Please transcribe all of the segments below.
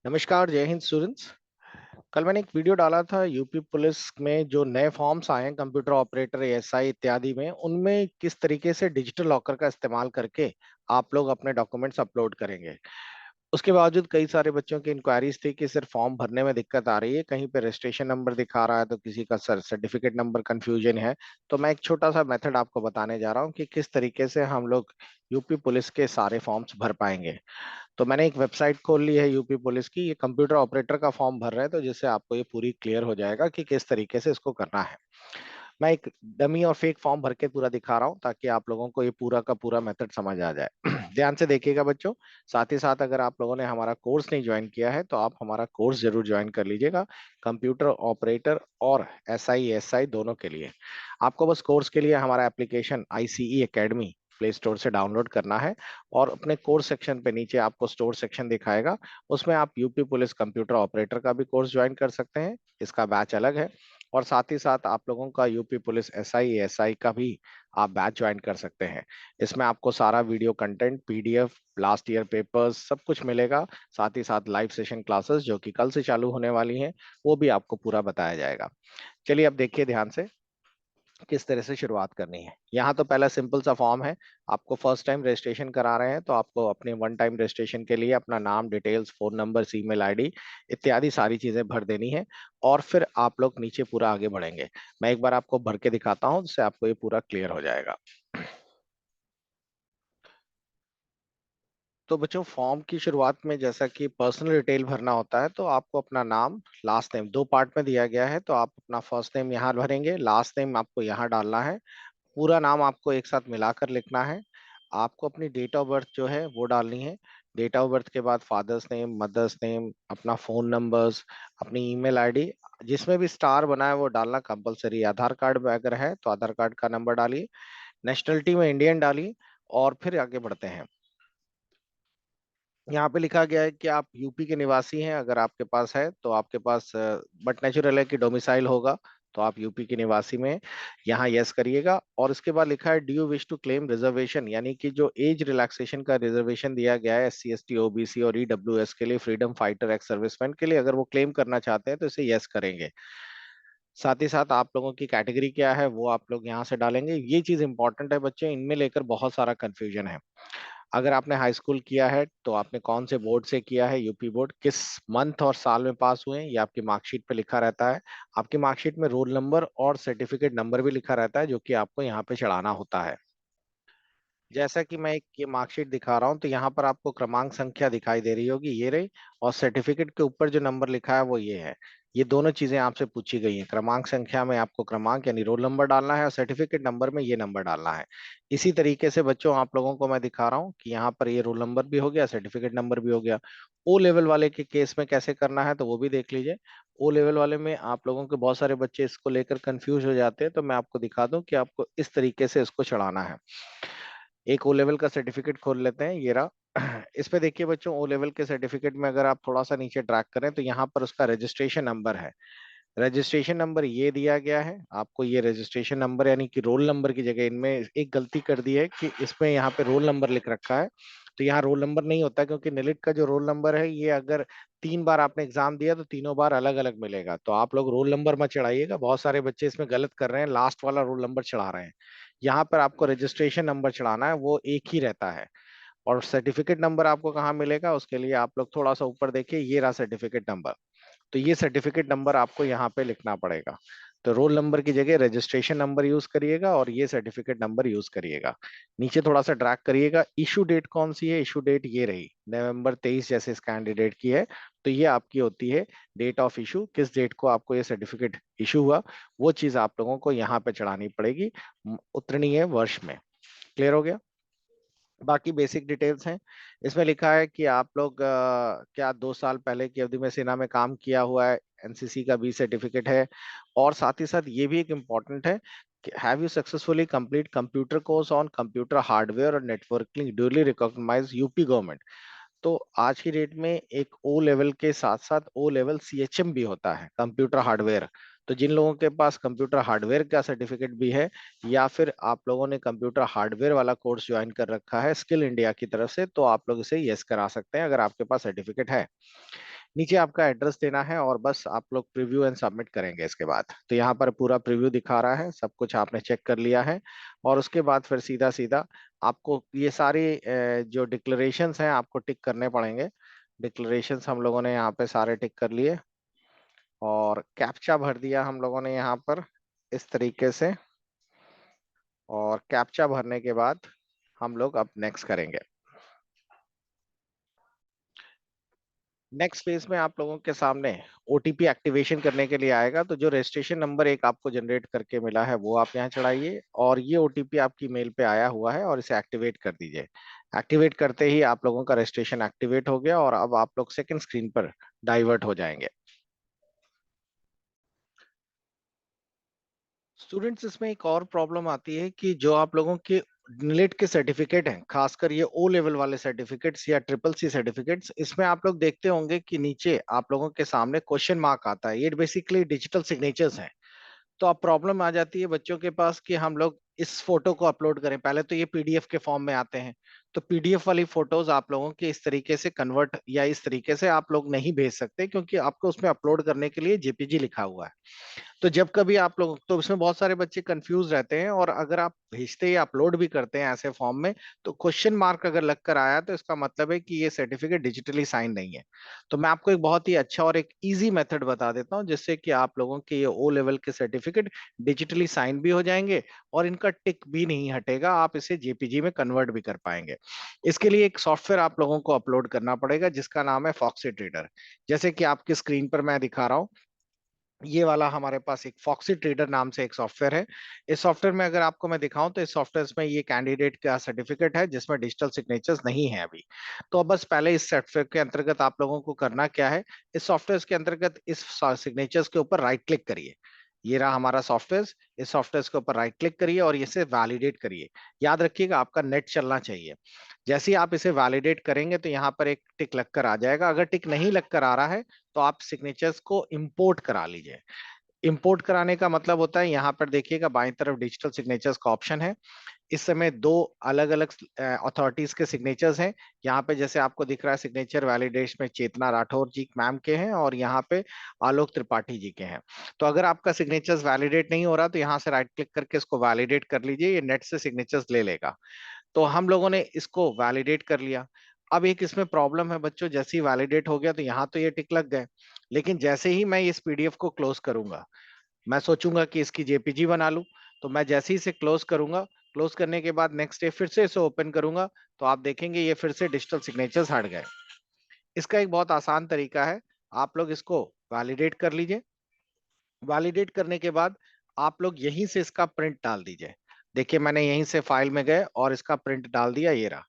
नमस्कार, जय हिंद स्टूडेंट्स। कल मैंने एक वीडियो डाला था यूपी पुलिस में जो नए फॉर्म्स आए हैं कंप्यूटर ऑपरेटर एएसआई इत्यादि में, उनमें किस तरीके से डिजिटल लॉकर का इस्तेमाल करके आप लोग अपने डॉक्यूमेंट्स अपलोड करेंगे। उसके बावजूद कई सारे बच्चों की इंक्वायरीज थी कि सिर्फ फॉर्म भरने में दिक्कत आ रही है, कहीं पे रजिस्ट्रेशन नंबर दिखा रहा है तो किसी का सर्टिफिकेट नंबर कंफ्यूजन है। तो मैं एक छोटा सा मेथड आपको बताने जा रहा हूँ कि किस तरीके से हम लोग यूपी पुलिस के सारे फॉर्म्स भर पाएंगे। तो मैंने एक वेबसाइट खोल ली है यूपी पुलिस की, ये कंप्यूटर ऑपरेटर का फॉर्म भर रहे हैं, तो जिससे आपको ये पूरी क्लियर हो जाएगा कि किस तरीके से इसको करना है। मैं एक डमी और फेक फॉर्म भर के पूरा दिखा रहा हूँ ताकि आप लोगों को ये पूरा का पूरा मेथड समझ आ जाए। ध्यान से देखिएगा बच्चों। साथ ही साथ अगर आप लोगों ने हमारा कोर्स नहीं ज्वाइन किया है तो आप हमारा कोर्स जरूर ज्वाइन कर लीजिएगा, कंप्यूटर ऑपरेटर और एसआई दोनों के लिए। आपको बस कोर्स के लिए हमारा application ICE academy play store से डाउनलोड करना है और अपने कोर्स सेक्शन पे नीचे आपको स्टोर सेक्शन दिखाएगा। उसमें आप यूपी पुलिस कंप्यूटर ऑपरेटर का भी कोर्स ज्वाइन कर सकते हैं, इसका बैच अलग है। और साथ ही साथ आप लोगों का यूपी पुलिस एसआई का भी आप बैच ज्वाइन कर सकते हैं। इसमें आपको सारा video content, PDF, last year papers सब कुछ मिलेगा। साथ ही साथ लाइव सेशन क्लासेस जो कि कल से चालू होने वाली हैं, वो भी आपको पूरा बताया जाएगा। चलिए अब देखिए ध्यान से किस तरह से शुरुआत करनी है। यहाँ तो पहला सिंपल सा फॉर्म है। आपको फर्स्ट टाइम रजिस्ट्रेशन करा रहे हैं तो आपको अपने वन टाइम रजिस्ट्रेशन के लिए अपना नाम, details, phone number, email ID इत्यादि सारी चीजें भर देनी है। और फिर आप लोग नीचे पूरा आगे बढ़ेंगे। मैं एक बार आपको भर के दिखाता हूँ जिससे आपको ये पूरा क्लियर हो जाएगा। तो बच्चों, फॉर्म की शुरुआत में जैसा कि पर्सनल डिटेल भरना होता है तो आपको अपना नाम, लास्ट नेम, दो पार्ट में दिया गया है। तो आप अपना फर्स्ट नेम यहाँ भरेंगे, लास्ट नेम आपको यहाँ डालना है। पूरा नाम आपको एक साथ मिलाकर लिखना है। आपको अपनी डेट ऑफ बर्थ जो है वो डालनी है। डेट ऑफ बर्थ के बाद फादर्स नेम, मदर्स नेम, अपना फोन नंबर्स, अपनी ईमेल आईडी, जिसमें भी स्टार बना है वो डालना कंपलसरी। आधार कार्ड में अगर है तो आधार कार्ड का नंबर डालिए। नेशनलिटी में इंडियन डालिए। और फिर आगे बढ़ते हैं। यहाँ पे लिखा गया है कि आप यूपी के निवासी हैं, अगर आपके पास है तो आपके पास, बट नेचुरल है कि डोमिसाइल होगा, तो आप यूपी के निवासी में यहाँ यस करिएगा। और इसके बाद लिखा है, do you wish to claim reservation, यानी कि जो एज रिलैक्सेशन का रिजर्वेशन दिया गया है एससी एसटी ओबीसी और ईडब्ल्यूएस के लिए, फ्रीडम फाइटर एक्स सर्विसमैन के लिए, अगर वो क्लेम करना चाहते हैं तो इसे यस करेंगे। साथ ही साथ आप लोगों की कैटेगरी क्या है वो आप लोग यहाँ से डालेंगे। ये चीज इंपॉर्टेंट है बच्चे, इनमें लेकर बहुत सारा कंफ्यूजन है। अगर आपने हाई स्कूल किया है तो आपने कौन से बोर्ड से किया है, यूपी बोर्ड, किस मंथ और साल में पास हुए हैं, ये आपकी मार्कशीट पे लिखा रहता है। आपकी मार्कशीट में रोल नंबर और सर्टिफिकेट नंबर भी लिखा रहता है जो कि आपको यहाँ पे चढ़ाना होता है। जैसा कि मैं एक ये मार्कशीट दिखा रहा हूँ तो यहाँ पर आपको क्रमांक संख्या दिखाई दे रही होगी, ये रही। और सर्टिफिकेट के ऊपर जो नंबर लिखा है वो ये है। ये दोनों चीजें आपसे पूछी गई हैं। क्रमांक संख्या में आपको क्रमांक यानी रोल नंबर डालना है और सर्टिफिकेट नंबर में ये नंबर डालना है। इसी तरीके से बच्चों आप लोगों को मैं दिखा रहा हूँ कि यहाँ पर ये रोल नंबर भी हो गया, सर्टिफिकेट नंबर भी हो गया। ओ लेवल वाले के केस में कैसे करना है तो वो भी देख लीजिए। ओ लेवल वाले में आप लोगों के बहुत सारे बच्चे इसको लेकर कंफ्यूज हो जाते हैं, तो मैं आपको दिखा दूं कि आपको इस तरीके से इसको चढ़ाना है। एक ओ लेवल का सर्टिफिकेट खोल लेते हैं, ये रहा। इस पे देखिए बच्चों, ओ लेवल के सर्टिफिकेट में अगर आप थोड़ा सा नीचे ट्रैक करें तो यहाँ पर उसका रजिस्ट्रेशन नंबर है। रजिस्ट्रेशन नंबर ये दिया गया है आपको। ये रजिस्ट्रेशन नंबर यानी कि रोल नंबर की जगह इनमें एक गलती कर दी है कि इसमें यहाँ पे रोल नंबर लिख रखा है। तो यहाँ रोल नंबर नहीं होता क्योंकि निलिट का जो रोल नंबर है ये अगर 3 बार आपने एग्जाम दिया तो तीनों बार अलग अलग मिलेगा। तो आप लोग रोल नंबर मत चढ़ाइएगा, बहुत सारे बच्चे इसमें गलत कर रहे हैं, लास्ट वाला रोल नंबर चढ़ा रहे हैं। यहाँ पर आपको रजिस्ट्रेशन नंबर चढ़ाना है, वो एक ही रहता है। और सर्टिफिकेट नंबर आपको कहाँ मिलेगा उसके लिए आप लोग थोड़ा सा ऊपर देखिए, ये रहा सर्टिफिकेट नंबर। तो ये सर्टिफिकेट नंबर आपको यहाँ पे लिखना पड़ेगा। तो रोल नंबर की जगह रजिस्ट्रेशन नंबर यूज करिएगा और ये सर्टिफिकेट नंबर यूज करिएगा। नीचे थोड़ा सा ड्रैग करिएगा। इशू डेट कौन सी है, इशू डेट ये रही, नवंबर 23 जैसे इस कैंडिडेट की है। तो ये आपकी होती है डेट ऑफ इशू, किस डेट को आपको ये सर्टिफिकेट इशू हुआ, वो चीज आप लोगों को यहाँ पे चढ़ानी पड़ेगी। उतनी है वर्ष में। क्लियर हो गया। बाकी बेसिक डिटेल्स हैं। इसमें लिखा है कि आप लोग क्या 2 साल पहले की अवधि में सेना में काम किया हुआ है, एनसीसी का बी सर्टिफिकेट है। और साथ ही साथ ये भी एक इम्पॉर्टेंट है कि have you successfully complete computer course on computer hardware और networking duly recognised UP government. तो आज की डेट में एक ओ लेवल के साथ साथ ओ लेवल सीएचएम भी होता है, कंप्यूटर हार्डवेयर। तो जिन लोगों के पास कंप्यूटर हार्डवेयर का सर्टिफिकेट भी है या फिर आप लोगों ने कंप्यूटर हार्डवेयर वाला कोर्स ज्वाइन कर रखा है स्किल इंडिया की तरफ से, तो आप लोग इसे यस करा सकते हैं अगर आपके पास सर्टिफिकेट है। नीचे आपका एड्रेस देना है और बस आप लोग प्रीव्यू एंड सबमिट करेंगे इसके बाद। तो यहाँ पर पूरा प्रीव्यू दिखा रहा है, सब कुछ आपने चेक कर लिया है। और उसके बाद फिर सीधा सीधा आपको ये सारे जो डिक्लेरेशंस हैं आपको टिक करने पड़ेंगे। डिक्लेरेशंस हम लोगों ने यहाँ पे सारे टिक कर लिए और कैप्चा भर दिया हम लोगों ने यहाँ पर इस तरीके से। और कैप्चा भरने के बाद हम लोग अब नेक्स्ट करेंगे। नेक्स्ट फेज में आप लोगों के सामने ओटीपी एक्टिवेशन करने के लिए आएगा। तो जो रजिस्ट्रेशन नंबर एक आपको जनरेट करके मिला है वो आप यहाँ चढ़ाइए और ये ओटीपी आपकी मेल पे आया हुआ है और इसे एक्टिवेट कर दीजिए। एक्टिवेट करते ही आप लोगों का रजिस्ट्रेशन एक्टिवेट हो गया और अब आप लोग सेकंड स्क्रीन पर डाइवर्ट हो जाएंगे। स्टूडेंट्स, इसमें एक और प्रॉब्लम आती है कि जो आप लोगों के नीट के सर्टिफिकेट हैं, खासकर ये ओ लेवल वाले सर्टिफिकेट्स या ट्रिपल सी सर्टिफिकेट्स, इसमें आप लोग देखते होंगे कि नीचे आप लोगों के सामने क्वेश्चन मार्क आता है। ये बेसिकली डिजिटल सिग्नेचर्स हैं। तो अब प्रॉब्लम आ जाती है बच्चों के पास कि हम लोग इस फोटो को अपलोड करें। पहले तो ये पीडीएफ के फॉर्म में आते हैं, तो पीडीएफ वाली फोटोज आप लोगों के इस तरीके से कन्वर्ट या इस तरीके से आप लोग नहीं भेज सकते, क्योंकि आपको उसमें अपलोड करने के लिए जेपीजी लिखा हुआ है। तो जब कभी आप लोग, तो इसमें बहुत सारे बच्चे कंफ्यूज रहते हैं और अगर आप भेजते या अपलोड भी करते हैं ऐसे फॉर्म में, तो क्वेश्चन मार्क अगर लग कर आया तो इसका मतलब है कि ये सर्टिफिकेट डिजिटली साइन नहीं है। तो मैं आपको एक बहुत ही अच्छा और एक इजी मेथड बता देता हूं जिससे कि आप लोगों के ये ओ लेवल के सर्टिफिकेट डिजिटली साइन भी हो जाएंगे और इनका टिक भी नहीं हटेगा, आप इसे जेपीजी में कन्वर्ट भी कर पाएंगे। इसके लिए एक सॉफ्टवेयर आप लोगों को अपलोड करना पड़ेगा जिसका नाम है फॉक्सी ट्रेडर। जैसे कि आपकी स्क्रीन पर मैं दिखा रहा हूँ, ये वाला हमारे पास एक फॉक्सी ट्रेडर नाम से एक सॉफ्टवेयर है। इस सॉफ्टवेयर में अगर आपको मैं दिखाऊं तो इस सॉफ्टवेयर में ये कैंडिडेट का सर्टिफिकेट है जिसमें डिजिटल सिग्नेचर्स नहीं है अभी। तो अब बस पहले इस सॉफ्टवेयर के अंतर्गत आप लोगों को करना क्या है, इस सॉफ्टवेयर के अंतर्गत इस सिग्नेचर्स के ऊपर राइट क्लिक करिए। ये रहा हमारा सॉफ्टवेयर। इस सॉफ्टवेयर के ऊपर राइट क्लिक करिए और इसे वैलिडेट करिए। याद रखिएगा आपका नेट चलना चाहिए। जैसे ही आप इसे वैलिडेट करेंगे तो यहाँ पर एक टिक लगकर आ जाएगा। अगर टिक नहीं लगकर आ रहा है तो आप सिग्नेचर्स को इंपोर्ट करा लीजिए। इंपोर्ट कराने का मतलब होता है, यहाँ पर देखिएगा बाईं तरफ डिजिटल सिग्नेचर्स का ऑप्शन है। इस समय दो अलग अलग अथॉरिटीज के सिग्नेचर्स हैं। यहाँ पे जैसे आपको दिख रहा है सिग्नेचर वैलिडेशन में चेतना राठौर जी मैम के हैं और यहाँ पे आलोक त्रिपाठी जी के हैं। तो अगर आपका सिग्नेचर्स वैलिडेट नहीं हो रहा तो यहाँ से राइट क्लिक करके इसको वैलिडेट कर लीजिए, ये नेट से सिग्नेचर्स ले लेगा। तो हम लोगों ने इसको वैलिडेट कर लिया। अब एक इसमें प्रॉब्लम है बच्चों, जैसे ही वैलिडेट हो गया तो यहाँ तो ये टिक लग गए, लेकिन जैसे ही मैं इस पीडीएफ को क्लोज करूंगा, मैं सोचूंगा कि इसकी जेपीजी बना लूं। तो मैं जैसे ही इसे क्लोज करूंगा, क्लोज करने के बाद नेक्स्ट डे फिर से इसे ओपन करूंगा, तो आप देखेंगे ये फिर से डिजिटल सिग्नेचर्स हट गए। इसका एक बहुत आसान तरीका है, आप लोग इसको वैलिडेट कर लीजिए। वैलिडेट करने के बाद आप लोग यहीं से इसका प्रिंट डाल दीजिए। देखिए मैंने यहीं से फाइल में गए और इसका प्रिंट डाल दिया, ये रहा।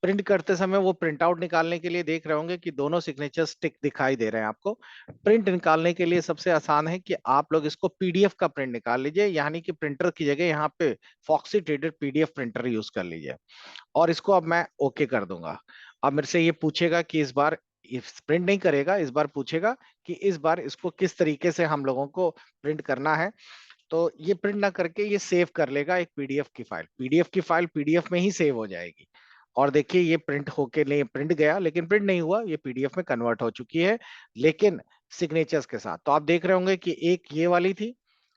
प्रिंट करते समय वो प्रिंट आउट निकालने के लिए देख रहे होंगे कि दोनों सिग्नेचर स्टिक दिखाई दे रहे हैं आपको। प्रिंट निकालने के लिए सबसे आसान है कि आप लोग इसको पीडीएफ का प्रिंट निकाल लीजिए, यानी कि प्रिंटर की जगह यहाँ पे Foxit Reader PDF printer use कर लीजिए। और इसको अब मैं ओके कर दूंगा। अब मेरे से ये पूछेगा कि इस बार प्रिंट नहीं करेगा, इस बार पूछेगा कि इस बार इसको किस तरीके से हम लोगों को प्रिंट करना है। तो ये प्रिंट ना करके ये सेव कर लेगा एक पीडीएफ की फाइल। पीडीएफ की फाइल पीडीएफ में ही सेव हो जाएगी। और देखिए ये प्रिंट होके नहीं, प्रिंट गया लेकिन प्रिंट नहीं हुआ, ये पीडीएफ में कन्वर्ट हो चुकी है, लेकिन सिग्नेचर्स के साथ। तो आप देख रहे होंगे कि एक ये वाली थी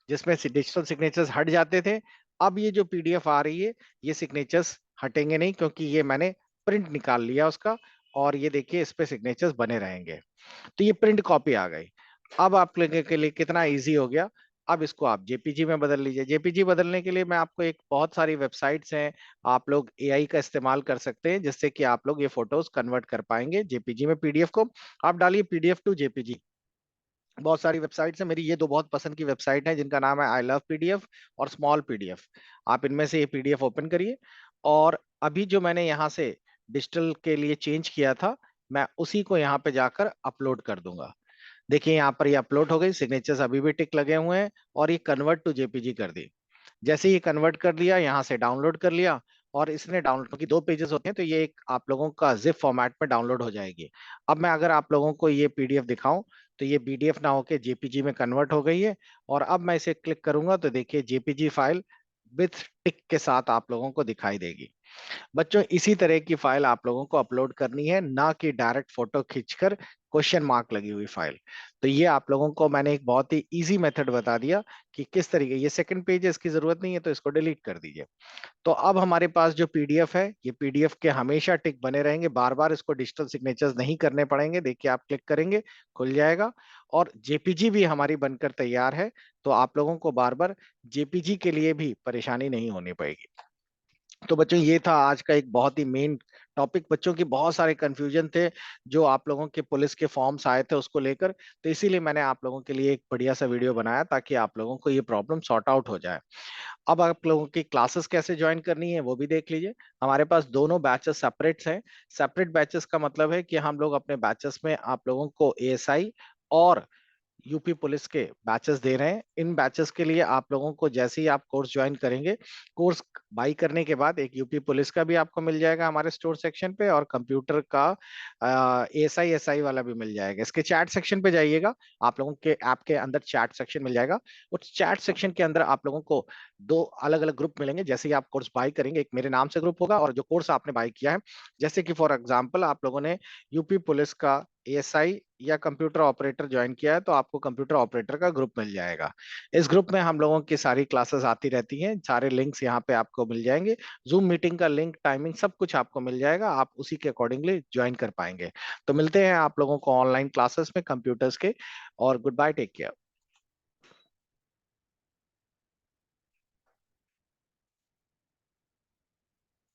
जिसमें डिजिटल सिग्नेचर्स हट जाते थे। अब ये जो पीडीएफ आ रही है, ये सिग्नेचर्स हटेंगे नहीं क्योंकि ये मैंने प्रिंट निकाल लिया उसका। और ये देखिए इस पे सिग्नेचर्स बने रहेंगे। तो ये प्रिंट कॉपी आ गई। अब आप लोगों के लिए कितना इजी हो गया। अब इसको आप जेपीजी में बदल लीजिए। जेपीजी बदलने के लिए मैं आपको एक, बहुत सारी वेबसाइट्स हैं, आप लोग एआई का इस्तेमाल कर सकते हैं जिससे कि आप लोग ये फोटोज कन्वर्ट कर पाएंगे जेपीजी में। पीडीएफ को आप डालिए पीडीएफ टू जेपीजी। बहुत सारी वेबसाइट्स हैं, मेरी ये दो बहुत पसंद की वेबसाइट है जिनका नाम है आई लव पीडीएफ और स्मॉल पीडीएफ। आप इनमें से ये पीडीएफ ओपन करिए और अभी जो मैंने यहाँ से डिजिटल के लिए चेंज किया था, मैं उसी को यहाँ पे जाकर अपलोड कर दूंगा। देखिए यहाँ पर ये अपलोड हो गई, सिग्नेचर्स अभी भी टिक लगे हुए हैं और ये कन्वर्ट टू जेपीजी कर दी। जैसे ही कन्वर्ट कर लिया, यहाँ से डाउनलोड कर लिया और इसने डाउनलोड, क्योंकि दो पेजेस होते हैं तो ये एक आप लोगों का जिप फॉर्मेट में डाउनलोड हो जाएगी। अब मैं अगर आप लोगों को ये पीडीएफ दिखाऊं तो ये पीडीएफ ना होके जेपीजी में कन्वर्ट हो गई है। और अब मैं इसे क्लिक करूंगा तो देखिए जेपीजी फाइल विथ टिक के साथ आप लोगों को दिखाई देगी। बच्चों इसी तरह की फाइल आप लोगों को अपलोड करनी है, ना कि डायरेक्ट फोटो खींचकर क्वेश्चन मार्क लगी हुई फाइल। तो ये आप लोगों को मैंने एक बहुत ही इजी मेथड बता दिया कि किस तरीके, ये सेकंड पेज है, इसकी जरूरत नहीं है तो इसको डिलीट कर दीजिए। तो अब हमारे पास जो पीडीएफ है, ये पीडीएफ के हमेशा टिक बने रहेंगे, बार बार इसको डिजिटल सिग्नेचर्स नहीं करने पड़ेंगे। देखिए आप क्लिक करेंगे, खुल जाएगा, और जेपीजी भी हमारी बनकर तैयार है। तो आप लोगों को बार बार जेपीजी के लिए भी परेशानी नहीं होनी पड़ेगी। तो बच्चों ये था आज का एक बहुत ही मेन टॉपिक। बच्चों की बहुत सारे कंफ्यूजन थे जो आप लोगों के पुलिस के फॉर्म्स आए थे उसको लेकर, तो इसीलिए मैंने आप लोगों के लिए एक बढ़िया सा वीडियो बनाया ताकि आप लोगों को ये प्रॉब्लम सॉर्ट आउट हो जाए। अब आप लोगों की क्लासेस कैसे ज्वाइन करनी है वो भी देख लीजिए। हमारे पास दोनों बैचेस सेपरेट हैं। सेपरेट बैचेस का मतलब है कि हम लोग अपने बैचेस में आप लोगों को एएसआई और यूपी पुलिस के बैचेस दे रहे हैं। इन बैचेस के लिए आप लोगों को जैसे ही आप कोर्स ज्वाइन करेंगे, कोर्स बाई करने के बाद एक यूपी पुलिस का भी आपको मिल जाएगा हमारे स्टोर सेक्शन पे, और कंप्यूटर का एएसआई एसआई वाला भी मिल जाएगा। इसके चैट सेक्शन पे जाइएगा, आप लोगों के ऐप के अंदर चैट सेक्शन मिल जाएगा। उस चैट सेक्शन के अंदर आप लोगों को दो अलग अलग ग्रुप मिलेंगे। जैसे ही आप कोर्स बाई करेंगे, एक मेरे नाम से ग्रुप होगा, और जो कोर्स आपने बाई किया है, जैसे कि फॉर एग्जाम्पल आप लोगों ने यूपी पुलिस का एएसआई या कंप्यूटर ऑपरेटर ज्वाइन किया है, तो आपको कंप्यूटर ऑपरेटर का ग्रुप मिल जाएगा। इस ग्रुप में हम लोगों की सारी क्लासेस आती रहती हैं, सारे लिंक्स यहाँ पे आपको मिल जाएंगे। जूम मीटिंग का लिंक, टाइमिंग, सब कुछ आपको मिल जाएगा, आप उसी के अकॉर्डिंगली ज्वाइन कर पाएंगे। तो मिलते हैं आप लोगों को ऑनलाइन क्लासेस में कंप्यूटर्स के, और गुड बाय, टेक केयर।